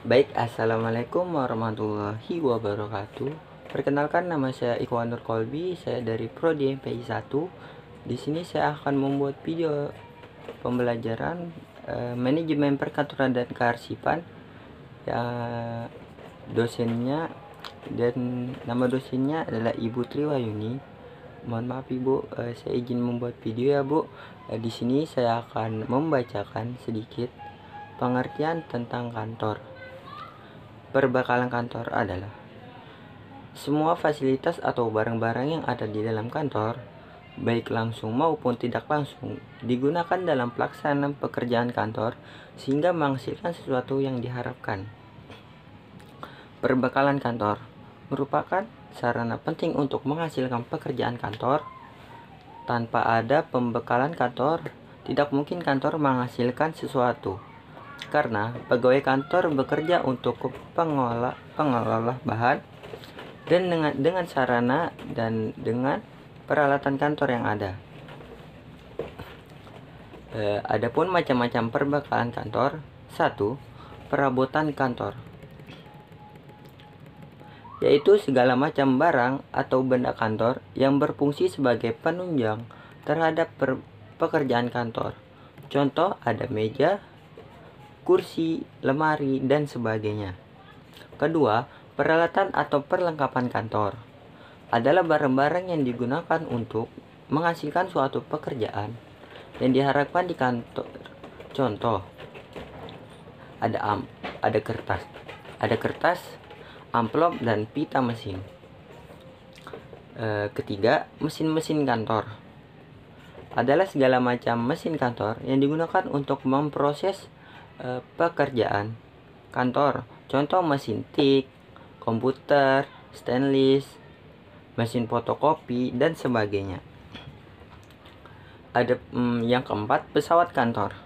Baik, assalamualaikum warahmatullahi wabarakatuh. Perkenalkan, nama saya Ikhwan Nur Kolbi, saya dari Prodi MPI 1. Di sini saya akan membuat video pembelajaran manajemen perkantoran dan kearsipan. Ya, dosennya dan nama dosennya adalah Ibu Triwayuni. Mohon maaf Ibu, saya izin membuat video ya Bu. Di sini saya akan membacakan sedikit pengertian tentang kantor. Perbekalan kantor adalah semua fasilitas atau barang-barang yang ada di dalam kantor, baik langsung maupun tidak langsung, digunakan dalam pelaksanaan pekerjaan kantor sehingga menghasilkan sesuatu yang diharapkan. Perbekalan kantor merupakan sarana penting untuk menghasilkan pekerjaan kantor. Tanpa ada pembekalan kantor, tidak mungkin kantor menghasilkan sesuatu. Karena pegawai kantor bekerja untuk pengelola bahan dan dengan sarana dan dengan peralatan kantor yang ada. Adapun macam-macam perbekalan kantor. 1. Perabotan kantor, yaitu segala macam barang atau benda kantor yang berfungsi sebagai penunjang terhadap pekerjaan kantor. Contoh ada meja, kursi, lemari, dan sebagainya. Kedua, peralatan atau perlengkapan kantor adalah barang-barang yang digunakan untuk menghasilkan suatu pekerjaan yang diharapkan di kantor. Contoh, ada kertas, amplop, dan pita mesin. Ketiga, mesin-mesin kantor adalah segala macam mesin kantor yang digunakan untuk memproses pekerjaan kantor. Contoh mesin tik, komputer, stainless, mesin fotokopi, dan sebagainya. Ada yang keempat, pesawat kantor,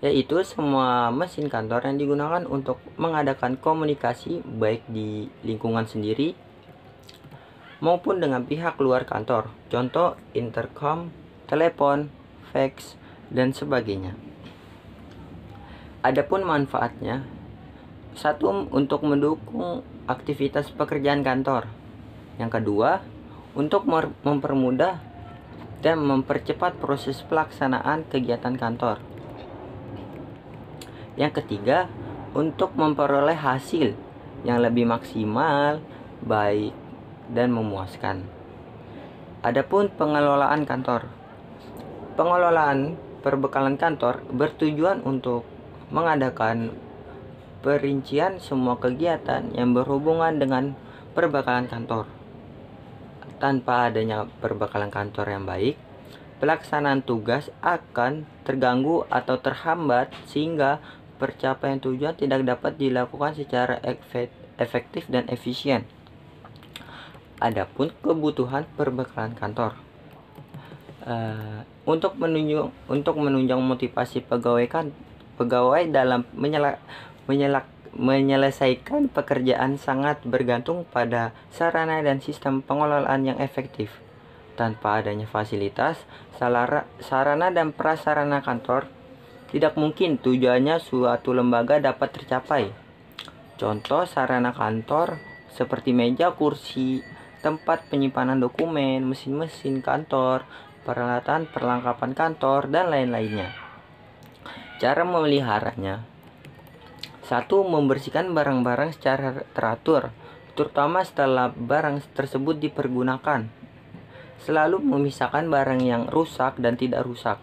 yaitu semua mesin kantor yang digunakan untuk mengadakan komunikasi baik di lingkungan sendiri maupun dengan pihak luar kantor. Contoh intercom, telepon, fax, dan sebagainya. Adapun manfaatnya, 1. Untuk mendukung aktivitas pekerjaan kantor. Yang kedua, untuk mempermudah dan mempercepat proses pelaksanaan kegiatan kantor. Yang ketiga, untuk memperoleh hasil yang lebih maksimal, baik, dan memuaskan. Adapun pengelolaan kantor. Pengelolaan perbekalan kantor bertujuan untuk mengadakan perincian semua kegiatan yang berhubungan dengan perbekalan kantor. Tanpa adanya perbekalan kantor yang baik, pelaksanaan tugas akan terganggu atau terhambat sehingga pencapaian tujuan tidak dapat dilakukan secara efektif dan efisien. Adapun kebutuhan perbekalan kantor. Untuk menunjang motivasi pegawai dalam menyelesaikan pekerjaan sangat bergantung pada sarana dan sistem pengelolaan yang efektif. Tanpa adanya fasilitas, sarana dan prasarana kantor, tidak mungkin tujuannya suatu lembaga dapat tercapai. Contoh sarana kantor seperti meja, kursi, tempat penyimpanan dokumen, mesin-mesin kantor, peralatan perlengkapan kantor, dan lain-lainnya. Cara memeliharanya. 1. Membersihkan barang-barang secara teratur, terutama setelah barang tersebut dipergunakan. Selalu memisahkan barang yang rusak dan tidak rusak.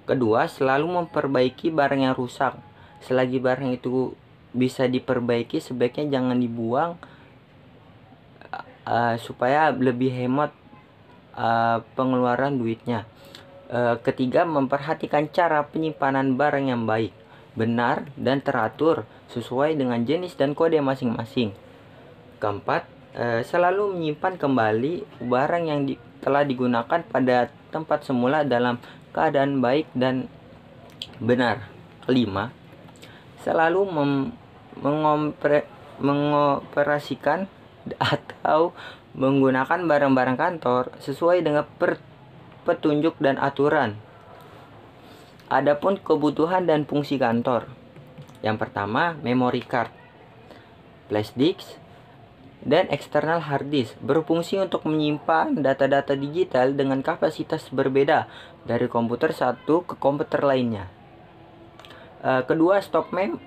Kedua, selalu memperbaiki barang yang rusak. Selagi barang itu bisa diperbaiki, sebaiknya jangan dibuang supaya lebih hemat pengeluaran duitnya. Ketiga, memperhatikan cara penyimpanan barang yang baik, benar, dan teratur sesuai dengan jenis dan kode masing-masing. Keempat, selalu menyimpan kembali barang yang telah digunakan pada tempat semula dalam keadaan baik dan benar. Kelima, selalu mengoperasikan atau menggunakan barang-barang kantor sesuai dengan petunjuk dan aturan. Adapun kebutuhan dan fungsi kantor. Yang pertama, memory card, flash disk, dan external hard disk berfungsi untuk menyimpan data-data digital dengan kapasitas berbeda dari komputer satu ke komputer lainnya. Kedua, stop map,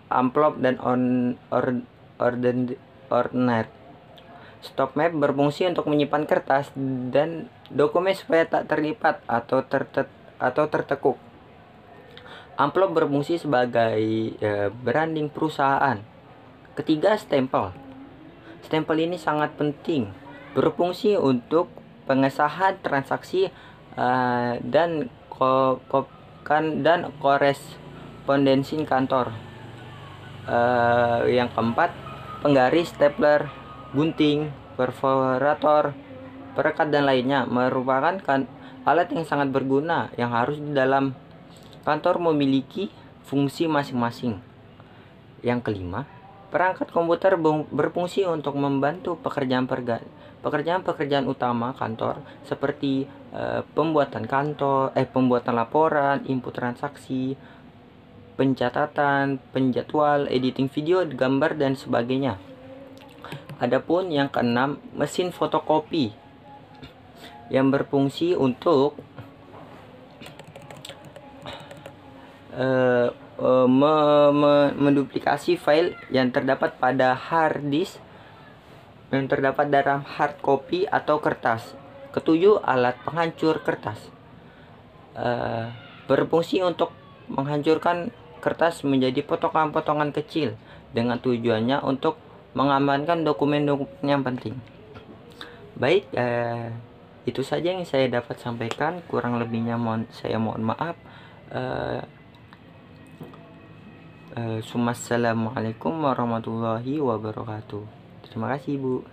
amplop dan ordinate. Stop map berfungsi untuk menyimpan kertas dan dokumen supaya tak terlipat atau tertekuk. Amplop berfungsi sebagai branding perusahaan. Ketiga, stempel. Stempel ini sangat penting, berfungsi untuk pengesahan transaksi dan korespondensi kantor. Yang keempat, penggaris, stapler, gunting, perforator, perekat dan lainnya merupakan alat yang sangat berguna yang harus di dalam kantor memiliki fungsi masing-masing. Yang kelima, perangkat komputer berfungsi untuk membantu pekerjaan utama kantor seperti pembuatan laporan, input transaksi, pencatatan, penjadwal, editing video, gambar dan sebagainya. Adapun yang keenam, mesin fotokopi yang berfungsi untuk menduplikasi file yang terdapat pada hard disk yang terdapat dalam hard copy atau kertas. Ketujuh, alat penghancur kertas berfungsi untuk menghancurkan kertas menjadi potongan-potongan kecil dengan tujuannya untuk mengamankan dokumen-dokumen yang penting. Baik, itu saja yang saya dapat sampaikan. Kurang lebihnya saya mohon maaf. Assalamualaikum warahmatullahi wabarakatuh. Terima kasih, Bu.